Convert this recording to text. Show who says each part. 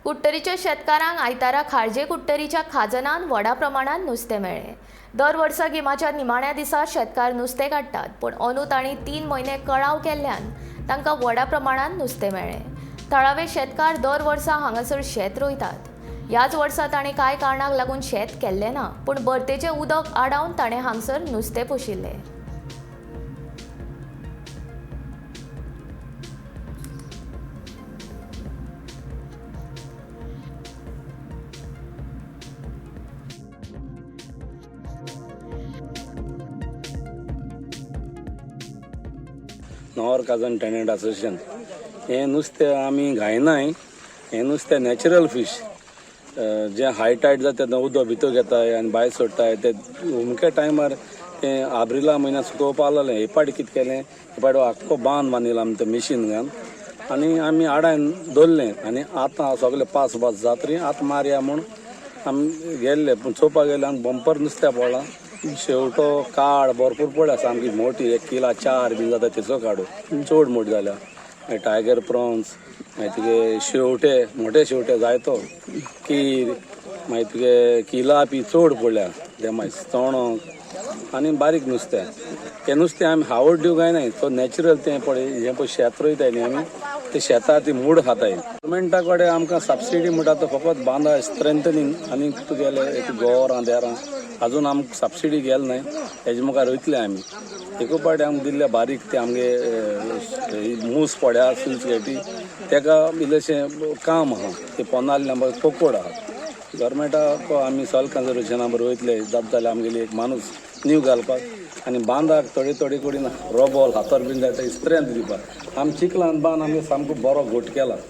Speaker 1: कुट्टरीच्या शेतकारांक आयतारा खारजे कुट्टरीच्या खाजनान व्हडा प्रमाणात नुस्तें मेळ्ळें। दर वर्सा गिमाच्या निमाण्या दिसा शेतकार नुस्तें काडटात, पण अंदू तांणी 3 म्हयने कळाव केल्ल्यान तांकां व्हडा प्रमाणात नुस्तें मेळ्ळें। थळावे शेतकार दर वर्सा हांगासर शेत रोयतात। ह्याच वर्सा तांणी कांय कारणाक लागून शेत केल्लें ना, पण भरतेचें उदक आडावन ताणें हांगासर नुस्तें पोशिल्लें।
Speaker 2: नॉर काजन टेनंट असोसिएशन हें नुस्तें आमी घायनाय। हें नुस्तें नॅचरल फीश जे हाय टायड जाता तेन्ना उदक भितर घेताय आनी भायर सोडटाय। ते उमके टायमार तें आब्रिला म्हयन्यात सुकोवपा लागलें। हे पाटी कितें केलें, हे पाटी आख्खो बांद बांदिलो आमी ते मिशीन घालून आनी आमी आडायन दवरलें। आनी आतां सगळें पास जातरी आतां मारया म्हूण आमी गेल्ले, पूण चोवपाक गेले आनी बंपर नुस्तें पडलां। शेवटो काळ भरपूर पडल्या, सामकी मोठी 1 किला 4 बीन जाता तेचो काडू चड मोठी जाल्या। मागीर टायगर प्रॉन्स, मागीर तुगे शेवटे मोठे शेवटे जायतो, कीर, मागीर तुगे किलापी चड पडल्या, ते मागीर चोणोक आनी बारीक नुस्तें। तें नुस्तें आमी हावड दिवं गायनाय, तो नॅचरल तें पळय हें पळय शेत रोयताय न्ही आमी, ते शेतां ती मूड खाताय। गव्हर्मेंटा कडेन आमकां सबसिडी म्हणटा तो फकत बांदा स्ट्रेंथनींग आनी तुगेले गोवरां देरां अजून आमकां सबसिडी गेल नाय। हेजे मुखार वयतले आमी। एकू पाटी आमकां दिल्ले बारीक ते आमगे मूस पड्या स्विच गेटी तेका इल्लेशें काम आहा, ते पोनाल नंबर पोकोड आहा। गव्हर्मेंटाक आमी सॉयल कन्जर्वेशना बरोबर वयतले, जाता जाल्यार आमगेली एक माणूस नीव घालपाक आनी बांदाक थोडी कडेन रॉबॉल हातोर बीन जाय स्ट्रेंथ दिवपाक। आमी चिखलान बांद आमगे सामको बरो घोट केला।